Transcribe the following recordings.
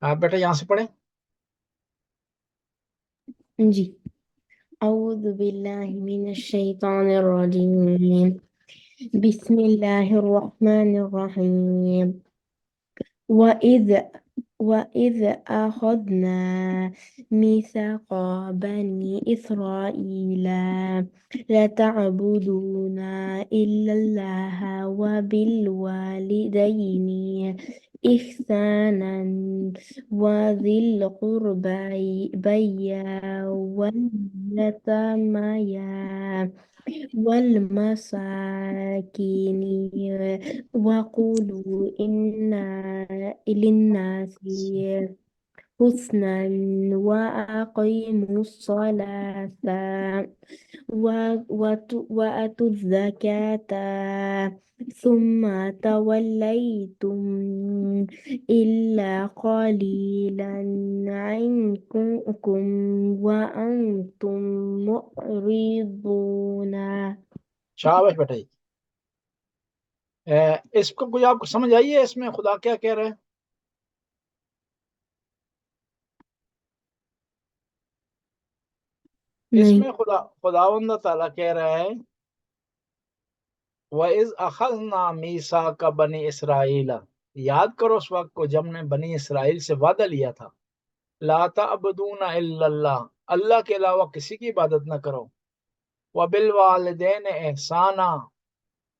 آپ بیٹا یہاں سے پڑھیں. جی اعوذ باللہ من الشیطان الرجیم بسم اللہ الرحمن الرحیم وَإِذْ أَخَذْنَا مِيثَاقَ بَنِي إِسْرَائِيلَ لَتَعْبُدُونَ إِلَّا اللَّهَ وَبِالْوَالِدَيْنِ إِحْسَانًا وَذِي الْقُرْبَى وَالْيَتَامَى والمساكين وقولوا للناس حسنا وأقيموا الصلاة وأتوا الزكاة ثم توليتم إلا قليلا عنكم وأنتم معرضون. شاباش بیٹا جی. اس کو کوئی آپ کو سمجھ آئی ہے اس میں خدا کیا کہہ رہا ہے؟ اس نہیں میں خداوند تعالیٰ کہہ رہا ہے وَإِذْ أَخَذْنَا مِيثَاقَ بَنِي إِسْرَائِيلَ، یاد کرو اس وقت کو جب نے بنی اسرائیل سے وعدہ لیا تھا. لا تعبدون الا اللہ، اللہ کے علاوہ کسی کی عبادت نہ کرو. وبالوالدین احسانا،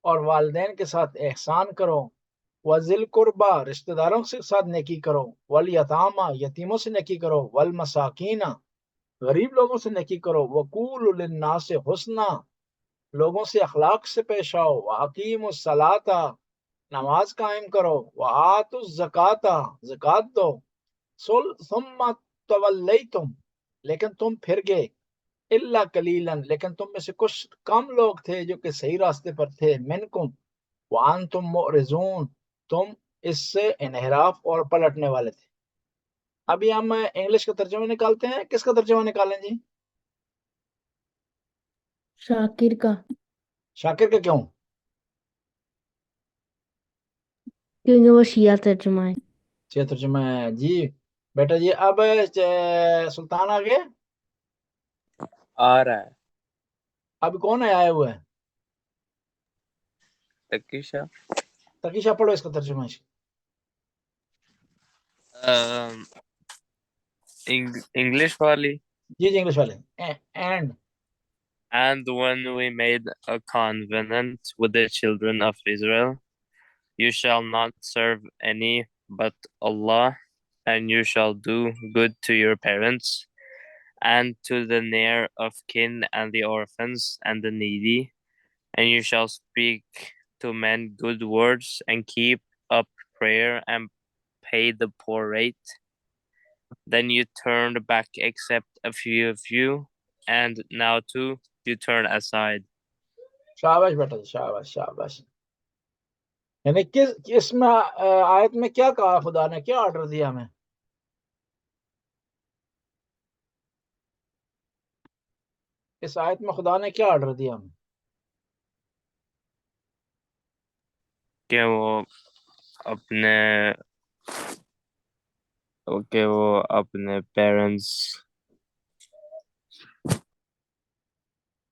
اور والدین کے ساتھ احسان کرو. وذی القربہ، رشتہ داروں کے ساتھ نیکی کرو. والیتامى، یتیموں سے نیکی کرو. والمساکین، غریب لوگوں سے نیکی کرو. وقولوا للناس حسنا، لوگوں سے اخلاق سے پیش آؤ. واقیموا الصلاۃ، نماز قائم کرو. وآتوا الزکاۃ، زکوٰۃ دو. ثم تولیتم، لیکن تم پھر گئے. الا قلیلا، لیکن تم میں سے کچھ کم لوگ تھے جو کہ صحیح راستے پر تھے. منکم وانتم معرضون، تم اس سے انحراف اور پلٹنے والے تھے. ابھی ہم انگلش کا ترجمہ نکالتے ہیں. کس کا ترجمہ نکالیں جی؟ شاکر کا، شاکر کا کیوں؟ کیونکہ وہ شیعہ ترجمہ ہے. اچھا ترجمہ ہے جی. بیٹا جی اب سلطان آگے آ رہا ہے. اب کون ہے آئے ہوئے؟ تکیشا. تقیشہ پڑھو اس کا ترجمہ. انگلش والی. جی جی انگلش والے. And And when we made a covenant with the children of Israel, you shall not serve any but Allah, and you shall do good to your parents, and to the near of kin and the orphans and the needy, and you shall speak to men good words, and keep up prayer, and pay the poor rate. Then you turned back except a few of you, and now too you turn aside. شاباش بیٹا جی، شاباش شاباش. یعنی کس میں آیت میں کیا کہا خدا نے، کیا آرڈر دیا ہمیں؟ اس آیت میں خدا نے کیا آرڈر دیا ہمیں؟ کہ وہ اپنے پیرنٹس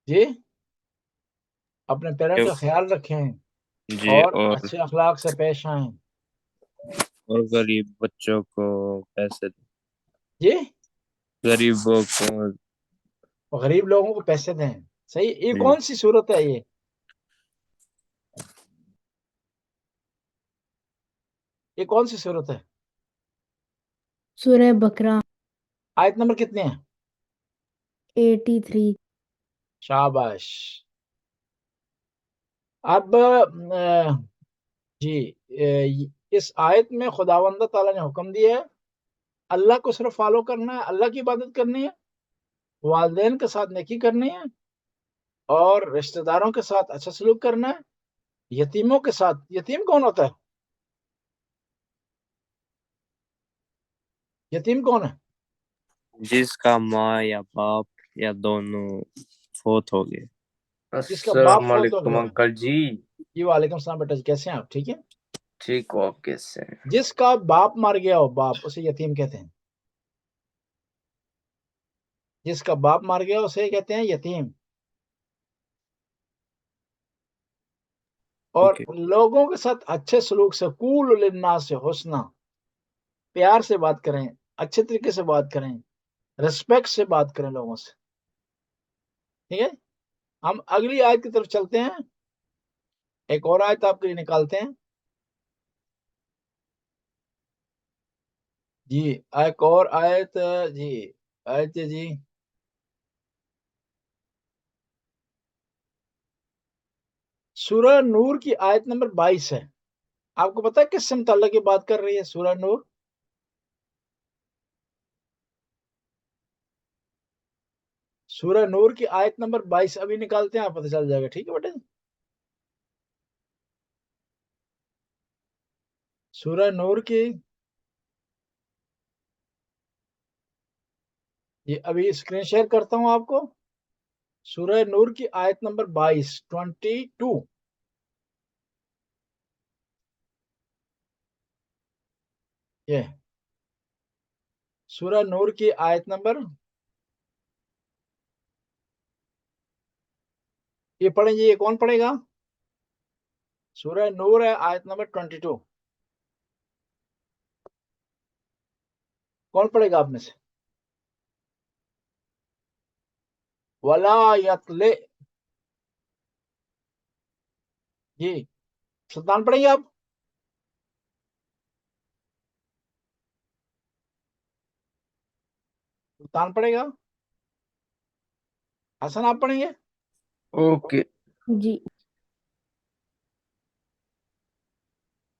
جی اپنے پیرنٹ کا خیال رکھیں جی اور اچھے اخلاق سے پیش آئیں. اور غریب بچوں کو پیسے دیں. جی غریبوں کو غریب لوگوں کو پیسے دیں. صحیح. یہ جی. کون سی صورت ہے یہ کون سی صورت ہے؟ سورہ بقرہ آیت نمبر کتنے ہیں؟ 83. شاباش. اب جی اس آیت میں خداوند تعالیٰ نے حکم دیا ہے اللہ کو صرف فالو کرنا ہے، اللہ کی عبادت کرنی ہے، والدین کے ساتھ نیکی کرنی ہے، اور رشتہ داروں کے ساتھ اچھا سلوک کرنا ہے. یتیموں کے ساتھ، یتیم کون ہوتا ہے؟ یتیم کون ہے؟ جس کا ماں یا باپ یا دونوں فوت ہو گئے. جس کا باپ السلام فوت ہو علیکم گیا. انکل جی. جی وعلیکم السلام بیٹا جی، کیسے ہیں آپ؟ ٹھیک ہے. ٹھیک واقع سے جس کا باپ مر گیا ہو، باپ اسے یتیم کہتے ہیں. جس کا باپ مر گیا اسے کہتے ہیں یتیم. اور اوکے لوگوں کے ساتھ اچھے سلوک سے، قول للناس سے حسنا، پیار سے بات کریں، اچھے طریقے سے بات کریں، ریسپیکٹ سے بات کریں لوگوں سے. ٹھیک ہے، ہم اگلی آیت کی طرف چلتے ہیں. ایک اور آیت آپ کے لیے نکالتے ہیں. جی ایک اور آیت. جی آیت جی سورہ نور کی آیت نمبر 22 ہے. آپ کو پتا ہے کس سے متعلق یہ بات کر رہی ہے سورہ نور؟ سورہ نور کی آیت نمبر 22 ابھی نکالتے ہیں، آپ پتہ چل جائے گا. ٹھیک ہے بیٹا جی، سورہ نور کی یہ ابھی اسکرین شیئر کرتا ہوں آپ کو. سورہ نور کی آیت نمبر 22 یہ سورہ نور کی آیت نمبر، یہ پڑھیں جی. یہ کون پڑھے گا؟ سورہ نور ہے، آیت نمبر 22. کون پڑھے گا آپ میں سے؟ ولا یتلے. جی سلطان پڑھیں گے آپ؟ سلطان پڑھے گا؟ حسن آپ پڑھیں گے؟ اوکے جی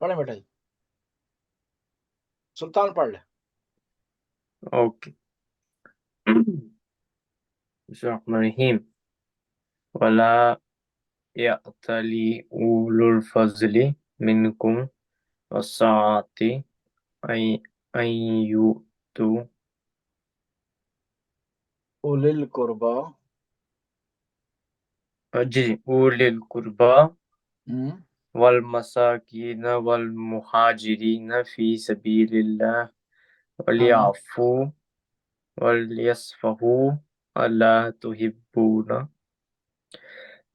پڑھیں بیٹا جی، سلطان پڑھ لے. اوکے بسم اللہ الرحمن الرحیم ولا یأتلی اولو الفضل منکم والسعة ان یؤتوا اولی القربا. جی اولی القربى ہم، والمساکین والمہاجرین فی سبیل اللہ ولیعفوا ولیصفحوا الا تحبون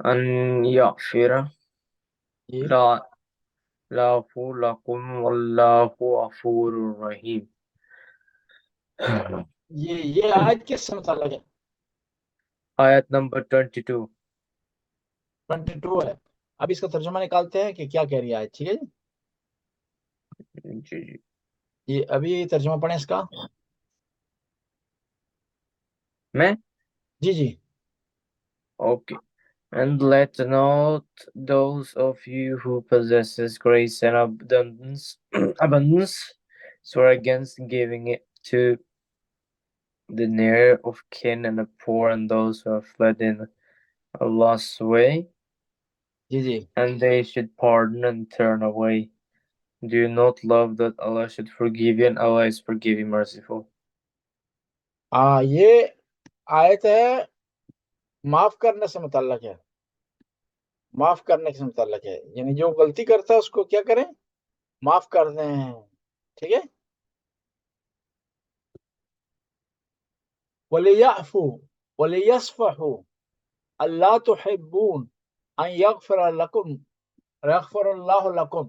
ان یغفر جی اللہ لکم واللہ غفور رحیم. یہ آیت کس سے متعلق ہے؟ آیت نمبر 22. 22 ہے. اب اس کا ترجمہ نکالتے ہیں کہ کیا کہہ رہی ہے آیت. ٹھیک ہے جی، جی جی یہ ابھی ترجمہ پڑھیں اس کا. میں جی جی okay. And let not those of you who possesses grace and abundance swear against giving it to the near of kin and the poor and those who have fled in Allah's way, G G and they should pardon and turn away. Do you not love that Allah should forgive you, and Allah is forgiving merciful? ہاں یہ آیت ہے معاف کرنے سے متعلق ہے. معاف کرنے سے متعلق ہے، یعنی جو غلطی کرتا ہے اس کو کیا کریں؟ معاف کر دیں. ٹھیک ہے. وَلِيَعْفُوا وَلِيَصْفَحُوا أَلَّا تُحِبُّونَ أَن يَغْفِرَ لَكُمْ يَغْفِرَ اللَّهُ لَكُمْ.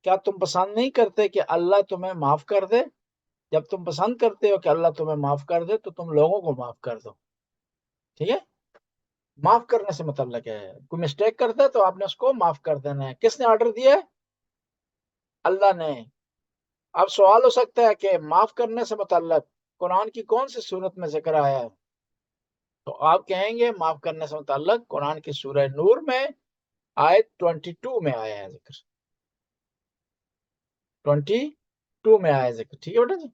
کیا تم پسند نہیں کرتے کہ اللہ تمہیں معاف کر دے؟ جب تم پسند کرتے ہو کہ اللہ تمہیں معاف کر دے تو تم لوگوں کو معاف کر دو. ٹھیک ہے، معاف کرنے سے متعلق ہے. کوئی مسٹیک کرتا ہے تو آپ نے اس کو معاف کر دینا ہے. کس نے آرڈر دیا ہے؟ اللہ نے. اب سوال ہو سکتا ہے کہ معاف کرنے سے متعلق قرآن کی کون سی صورت میں ذکر آیا ہے؟ تو آپ کہیں گے معاف کرنے سے متعلق قرآن کی سورہ نور میں آیت 22 میں آیا ہے ذکر. 22 میں آیا ہے ذکر. ٹھیک ہے بیٹا جی،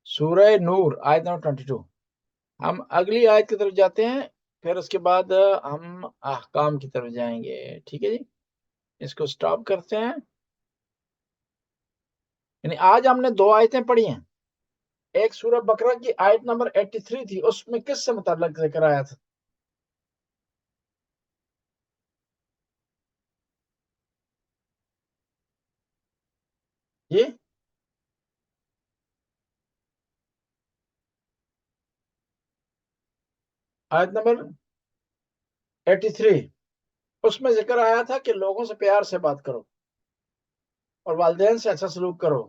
سورہ نور آیت نمبر 22. ہم اگلی آیت کی طرف جاتے ہیں، پھر اس کے بعد ہم احکام کی طرف جائیں گے. ٹھیک ہے جی، اس کو سٹاپ کرتے ہیں. یعنی آج ہم نے 2 آیتیں پڑھی ہیں. ایک سورہ بقرہ کی آیت نمبر 83 تھی، اس میں کس سے متعلق ذکر آیا تھا؟ جی آیت نمبر 83 اس میں ذکر آیا تھا کہ لوگوں سے پیار سے بات کرو اور والدین سے اچھا سلوک کرو،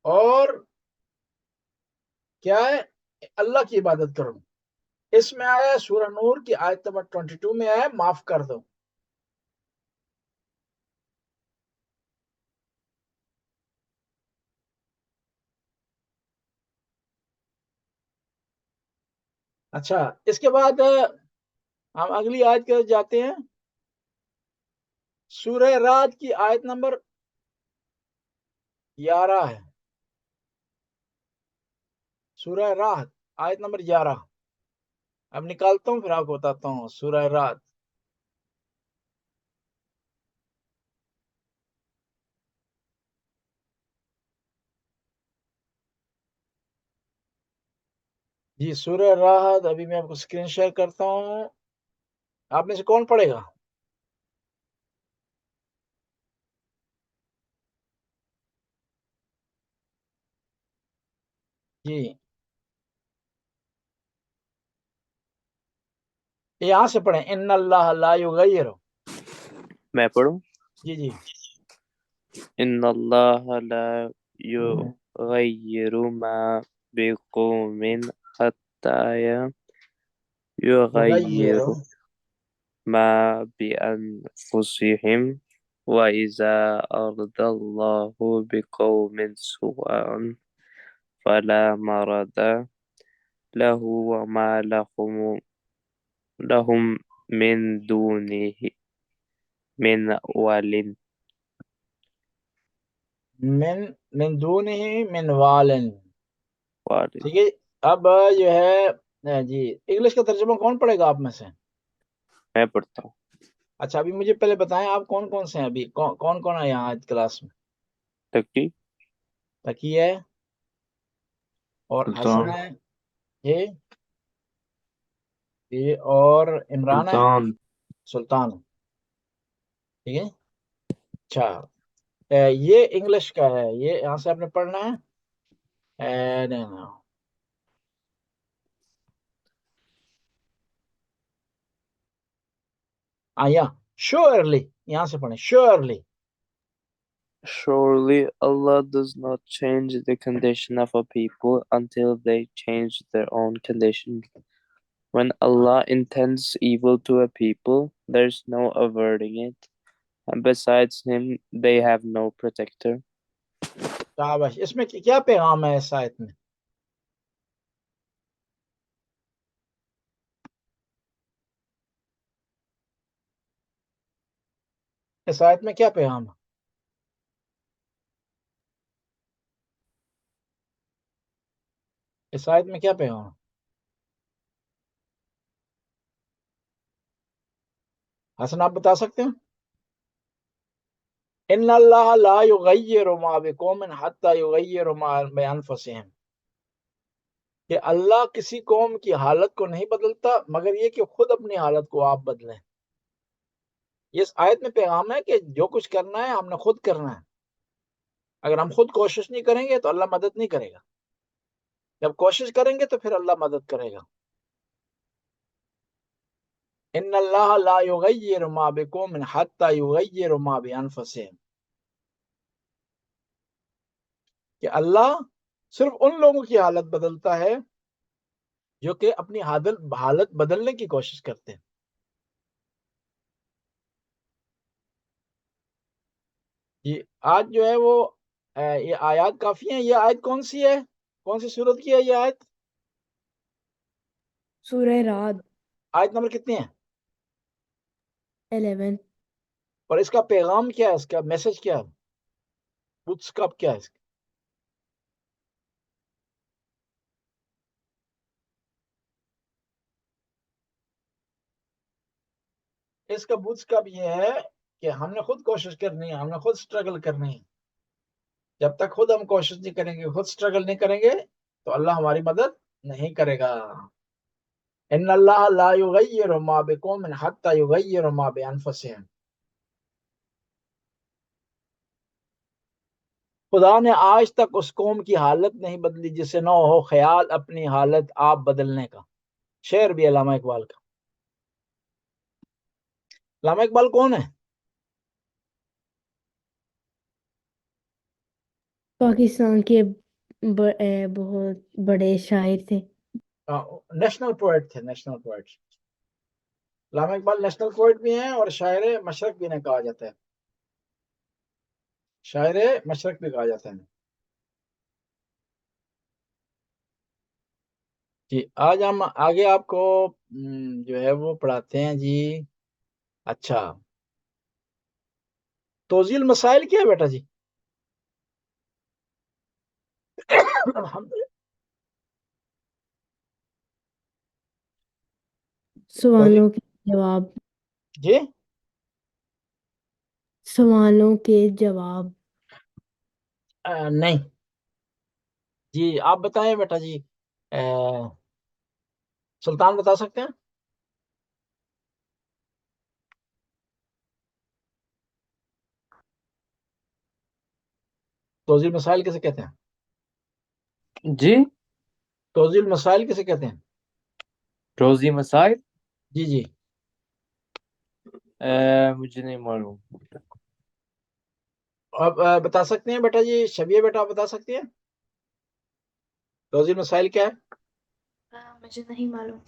اور کیا ہے، اللہ کی عبادت کرو۔ اس میں آیا ہے سورہ نور کی آیت نمبر 22 میں آیا ہے معاف کر دو۔ اچھا، اس کے بعد ہم اگلی آیت کے جاتے ہیں، سورہ رعد کی آیت نمبر 11 ہے، سورہ رعد آیت نمبر 11۔ اب نکالتا ہوں پھر آپ کو بتاتا ہوں سورہ رعد۔ جی سورہ رعد ابھی میں آپ کو اسکرین شیئر کرتا ہوں، آپ میں سے کون پڑھے گا؟ جی یہاں سے پڑھیں، ان اللہ لا یغیر۔ میں پڑھوں؟ جی جی ان اللہ لا یغیر ما بقوم حتی یغیر یغیروا ما بأنفسهم وإذا أراد الله بقوم سوءا فلا مرد له وما لهم من دونه من ول۔ من دونہ من والن۔ ٹھیک ہے، اب جو ہے جی انگلش کا ترجمہ کون پڑھے گا آپ میں سے؟ میں پڑھتا ہوں۔ اچھا ابھی مجھے پہلے بتائیں آپ کون کون سے ہیں، ابھی کون کون ہے یہاں آج کلاس میں؟ تکی، تقی ہے اور حسن ہے، یہ اور عمران ہے، سلطان ہے، ٹھیک ہے۔ اچھا یہ انگلش کا ہے، یہ یہاں سے آپ نے پڑھنا ہے۔ آیا شیورلی، یہاں سے پڑھیں surely. Surely Allah does not change the condition of a people until they change their own condition. When Allah intends evil to a people, there's no averting it, and besides Him, they have no protector. شاباش، اس میں کیا پیغام ہے اس آیت میں؟ اس آیت میں کیا پیغام ہے؟ اس آیت میں کیا پیغام ہے؟ حسن آپ بتا سکتے ہیں؟ ان اللہ لا یغیر ما بقوم حتی یغیروا ما بانفسہم، کہ اللہ کسی قوم کی حالت کو نہیں بدلتا مگر یہ کہ خود اپنی حالت کو آپ بدلیں۔ اس آیت میں پیغام ہے کہ جو کچھ کرنا ہے ہم نے خود کرنا ہے، اگر ہم خود کوشش نہیں کریں گے تو اللہ مدد نہیں کرے گا، جب کوشش کریں گے تو پھر اللہ مدد کرے گا۔ ان اللہ لا یغیر ما بقوم حتی یغیروا ما بانفسہم، کہ اللہ صرف ان لوگوں کی حالت بدلتا ہے جو کہ اپنی حالت بدلنے کی کوشش کرتے ہیں۔ جی آج جو ہے وہ یہ آیات کافی ہیں۔ یہ آیت کون سی ہے، کون سی صورت کی ہے یہ آیت؟ سورہ رعد آیت نمبر کتنی ہے 11۔ اور اس کا پیغام کیا ہے، اس کا میسج کیا ہے، بوتس کپ کیا ہے اس کا بوتس کپ یہ ہے کہ ہم نے خود کوشش کرنی ہے، ہم نے خود سٹرگل کرنی ہے۔ جب تک خود ہم کوشش نہیں کریں گے، خود سٹرگل نہیں کریں گے تو اللہ ہماری مدد نہیں کرے گا۔ ان اللہ لا یغیر ما بقوم حتی یغیروا ما بانفسہم۔ خدا نے آج تک اس قوم کی حالت نہیں بدلی جسے نہ ہو خیال اپنی حالت آپ بدلنے کا. شعر بھی علامہ اقبال کا. علامہ اقبال کون ہے؟ پاکستان کے بہت بڑے شاعر تھے. نیشنل پوئٹ تھے، نیشنل پوئٹ. علامہ اقبال نیشنل پوئٹ بھی ہیں اور شاعر مشرق بھی انہیں کہا جاتا ہے. شاعر مشرق بھی کہا جاتا ہے. جی آج ہم آگے آپ کو جو ہے وہ پڑھاتے ہیں جی. اچھا، توضیح المسائل کیا ہے بیٹا جی؟ الحمدللہ. سوالوں کے جواب. جی سوالوں کے جواب. نہیں جی، آپ بتائیں بیٹا جی. سلطان بتا سکتے ہیں؟ توضیح المسائل کسے کہتے ہیں؟ جی توضیح المسائل کسے کہتے ہیں؟ روزی مسائل جی جی. مجھے نہیں معلوم. آپ بتا سکتے ہیں بیٹا جی؟ شبیہ بیٹا آپ بتا سکتے ہیں توضیح المسائل کیا ہے؟ مجھے نہیں معلوم.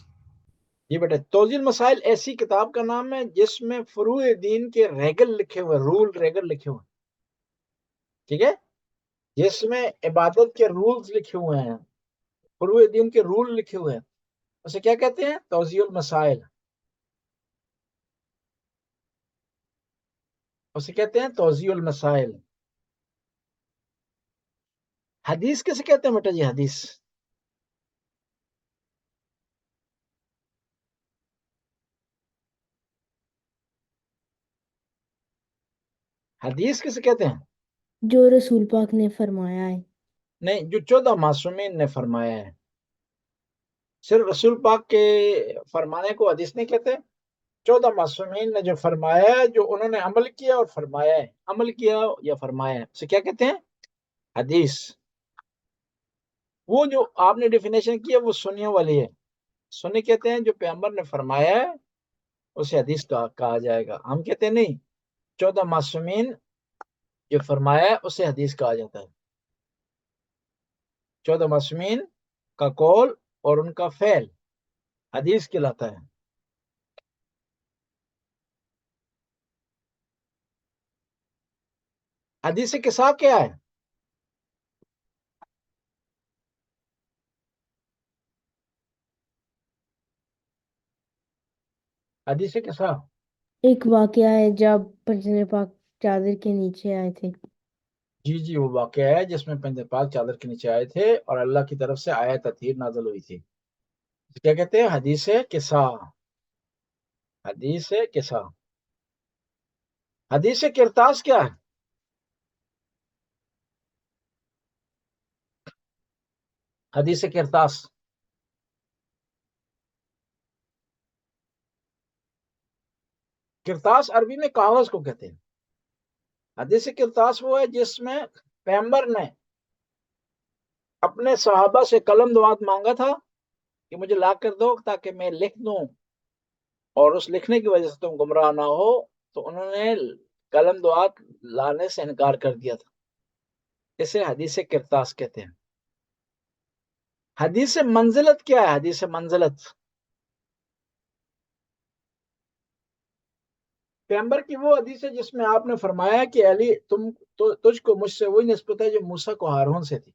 جی بیٹا، توضیح المسائل ایسی کتاب کا نام ہے جس میں فروع دین کے ریگل لکھے ہوئے، رول ریگل لکھے ہوئے. ٹھیک ہے، جس میں عبادت کے رولز لکھے ہوئے ہیں، فروع دین کے رول لکھے ہوئے ہیں، اسے کیا کہتے ہیں؟ توضیح المسائل. اسے کہتے ہیں توضیح المسائل. حدیث کسے کہتے ہیں بیٹا جی؟ حدیث حدیث کسے کہتے ہیں؟ جو رسول پاک نے فرمایا ہے. نہیں، جو 14 معصومین نے فرمایا ہے. صرف رسول پاک کے فرمانے کو حدیث نہیں کہتے. 14 معصومین نے جو فرمایا ہے، جو انہوں نے عمل کیا اور فرمایا ہے، عمل کیا یا فرمایا ہے، اسے کیا کہتے ہیں؟ حدیث. وہ جو آپ نے ڈیفینیشن کی ہے وہ سنیوں والی ہے. سنی کہتے ہیں جو پیغمبر نے فرمایا ہے اسے حدیث کہا جائے گا. ہم کہتے ہیں نہیں، 14 معصومین جو فرمایا ہے اسے حدیث کہا جاتا ہے. 14 معصومین کا قول اور ان کا فعل حدیث کہلاتا ہے. حدیث قصہ کیا ہے؟ حدیث قصہ ایک واقعہ ہے جب پنجر پاک چادر کے نیچے آئے تھے. جی جی، وہ واقعہ ہے جس میں پنجر پاک چادر کے نیچے آئے تھے اور اللہ کی طرف سے آیت تطہیر نازل ہوئی تھی. کیا کہتے ہیں؟ حدیث قصہ. حدیث قصہ. حدیث کرتاس کیا ہے؟ حدیث کرتاس. کرتاس عربی میں کاغذ کو کہتے ہیں. حدیث کرتاس وہ ہے جس میں پیغمبر نے اپنے صحابہ سے قلم دعات مانگا تھا کہ مجھے لا کر دو تاکہ میں لکھ دوں، اور اس لکھنے کی وجہ سے تم گمراہ نہ ہو. تو انہوں نے قلم دعات لانے سے انکار کر دیا تھا. اسے حدیث کرتاس کہتے ہیں. حدیث منزلت کیا ہے؟ حدیث منزلت پیغمبر کی وہ حدیث ہے جس میں آپ نے فرمایا کہ علی تجھ کو مجھ سے وہی نسبت ہے جو موسیٰ کو ہارون سے تھی،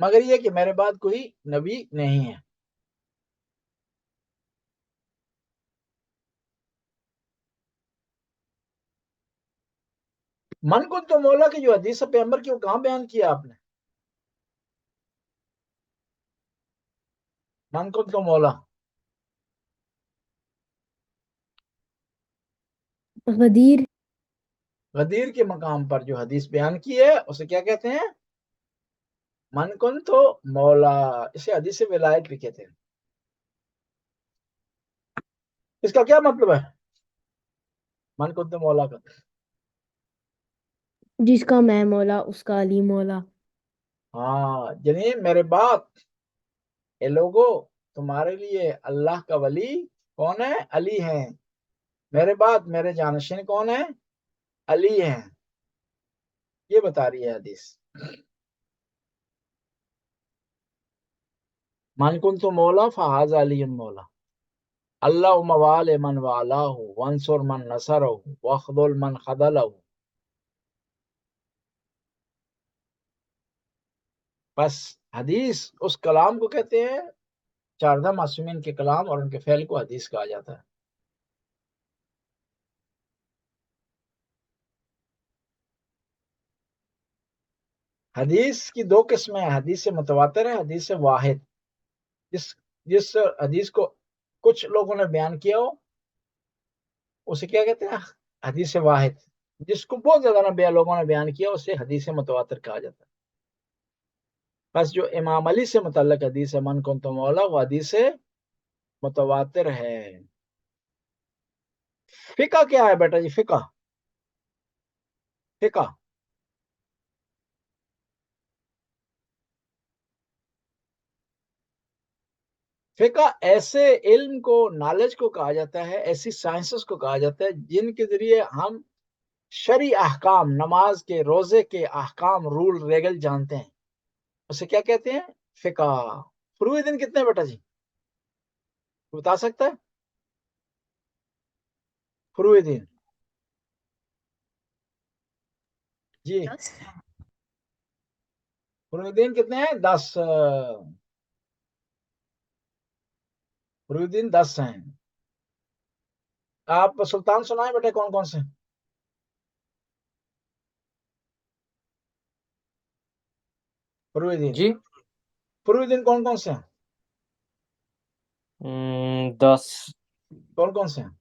مگر یہ کہ میرے بعد کوئی نبی نہیں ہے. من کن تو مولا کی جو حدیث ہے پیغمبر کی، وہ کہاں بیان کیا آپ نے؟ من کن تو مولا غدیر. غدیر کے مقام پر جو حدیث بیان کی ہے اسے کیا کہتے ہیں؟ من کن تو مولا. اسے حدیث ولایت بھی کہتے ہیں. اس کا کیا مطلب ہے من کن تو مولا کا؟ جس کا میں مولا اس کا علی مولا. ہاں یعنی میرے بات اے لوگو تمہارے لیے اللہ کا ولی کون ہے؟ علی ہے. میرے بعد میرے جانشین کون ہے؟ علی ہیں. یہ بتا رہی ہے حدیث. من کنت مولا فہذا علی مولا. اللہ موال من والاہ وانصر من نصرہ واخذل من خذلہ. بس حدیث اس کلام کو کہتے ہیں، چاردہ معصومین کے کلام، اور ان کے فعل کو حدیث کہا جاتا ہے. حدیث کی دو قسمیں ہیں، حدیث متواتر ہے، حدیث واحد. جس حدیث کو کچھ لوگوں نے بیان کیا ہو اسے کیا کہتے ہیں؟ حدیث واحد. جس کو بہت زیادہ لوگوں نے بیان کیا اسے حدیث متواتر کہا جاتا ہے. بس جو امام علی سے متعلق حدیث ہے من کنت مولا، وہ حدیث متواتر ہے. فقہ کیا ہے بیٹا جی؟ فقہ فقہ فقہ ایسے علم کو، نالج کو کہا جاتا ہے، ایسی سائنسز کو کہا جاتا ہے جن کے ذریعے ہم شرعی احکام، نماز کے، روزے کے احکام، رول ریگل جانتے ہیں. اسے کیا کہتے ہیں؟ فقہ. فروع دن کتنے ہیں بیٹا جی؟ بتا سکتا ہے؟ فروع دین جی، فروع دین کتنے ہیں؟ 10. فروع دین 10 ہیں. آپ سلطان سنائیں بیٹے کون کون سے؟ فروع دین جی فروع دین کون کون سے ہیں؟ 10. کون کون سے ہیں؟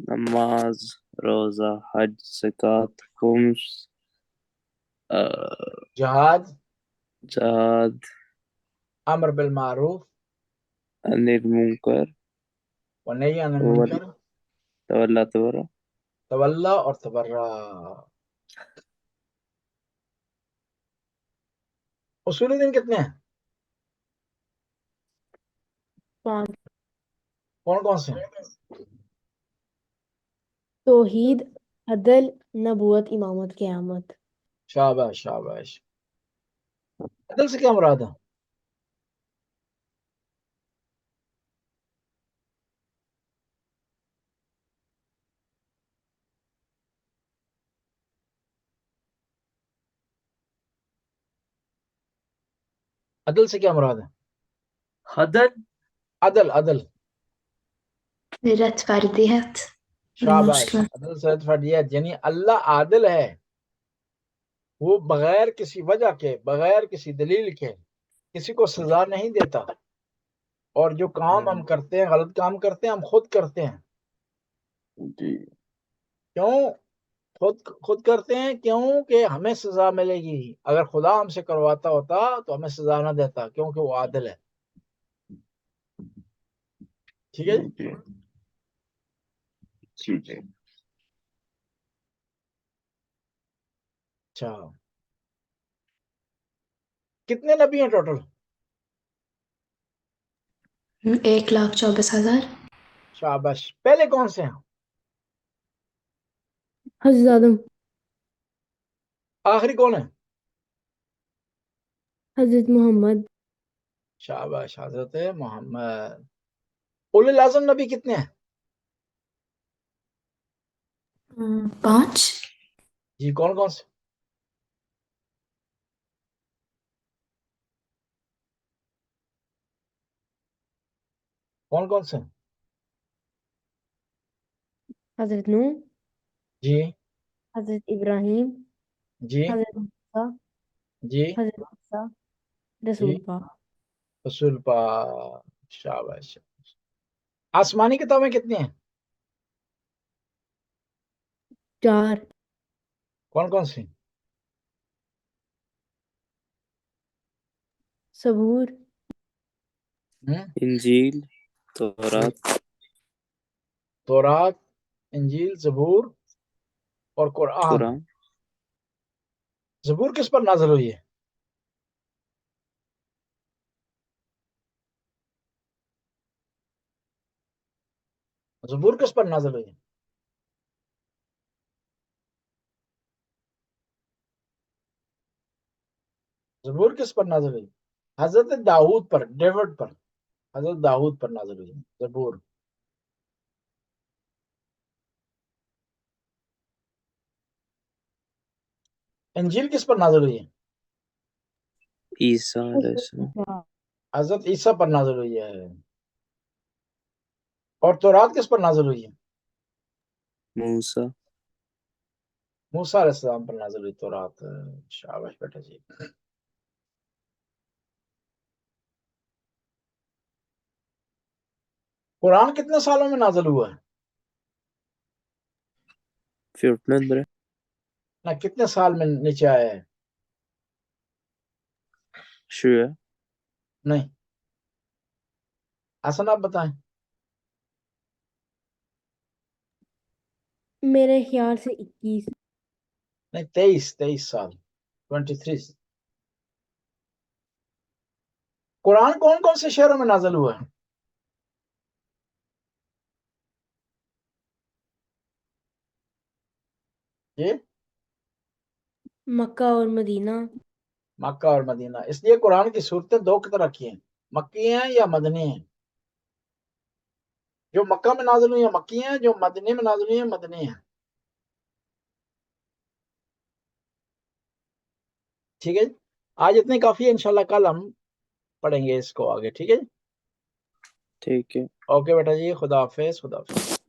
نماز، روزہ، حج، زکوٰۃ، خمس، جہاد، جہاد، امر بالمعروف انیر منکر، ونہی عن المنکر، تولا تبرہ. تولا اور تبرہ. اصول دین کتنے ہیں؟ 5. کون کون سے ہیں؟ توحید، عدل، نبوت، امامت، قیامت. شاباش شاباش. عدل سے کیا مراد ہے؟ عدل سے کیا مراد ہے؟ حدد عدل عدل. Rättfärdighet. شاباش. عدل سے فردیت یعنی اللہ عادل ہے. وہ بغیر کسی وجہ کے، بغیر کسی دلیل کے کسی کو سزا نہیں دیتا. اور جو کام ہم کرتے ہیں، غلط کام کرتے ہیں، ہم خود کرتے ہیں. جی. کیوں خود کرتے ہیں؟ کیوں کہ ہمیں سزا ملے گی. اگر خدا ہم سے کرواتا ہوتا تو ہمیں سزا نہ دیتا، کیونکہ وہ عادل ہے. ٹھیک ہے جی؟ جی جی جی. اچھا، کتنے نبی ہیں ٹوٹل؟ 1,24,000. شاباش. پہلے کون سے ہیں؟ حضرت آدم، آخری کون ہے؟ حضرت محمد. شاباش، حضرت محمد. اولو العزم نبی کتنے ہیں؟ 5. جی کون کون سے؟ کون کون سے؟ حضرت نوح، جی حضرت ابراہیم، جی حضرت موسیٰ، جی حضرت عیسیٰ، جی. رسول پاک. رسول پاک. شاباش. آسمانی کتابیں کتنی ہیں؟ 4. کون کون سی؟ صبور، انجیل، تورات، تورات، انجیل، زبور اور قرآن. قرآن. زبور کس پر نازل ہوئی ہے؟ زبور کس پر نازل ہوئی ہے؟ زبور کس پر نازل ہوئی؟ حضرت داؤد پر، ڈیوڈ پر، حضرت داؤد پر نازل ہوئی ہے زبور۔ انجیل کس پر نازل ہوئی ہے؟ عیسیٰ علیہ السلام. حضرت عیسیٰ پر نازل ہوئی ہے۔ اور تورات کس پر نازل ہوئی ہے؟ موسیٰ. موسیٰ علیہ السلام پر نازل ہوئی تورات۔ شاباش بیٹا جی۔ قرآن کتنے سالوں میں نازل ہوا ہے؟ 1400. نہ کتنے سال میں نیچے آیا ہے؟ 20. نہیں، حسن آپ بتائیں۔ میرے خیال سے 21۔ نہیں، 23 سال، 23۔ قرآن کون کون سے شہروں میں نازل ہوا ہے؟ یہ مکہ اور مدینہ۔ مکہ اور مدینہ۔ اس لیے قرآن کی صورتیں دو کی طرح کی ہیں، مکی ہیں یا مدنی ہیں۔ جو مکہ میں نازل ہوئی ہیں مکی ہیں، جو مدنی میں نازل ہوئی ہیں مدنی ہیں۔ ٹھیک ہے جی، آج اتنی کافی ہے، انشاءاللہ کل ہم پڑھیں گے اس کو آگے۔ ٹھیک ہے جی، ٹھیک ہے. اوکے بیٹا جی، خدا حافظ، خدا حافظ۔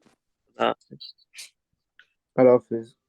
ہاں. اللہ حافظ.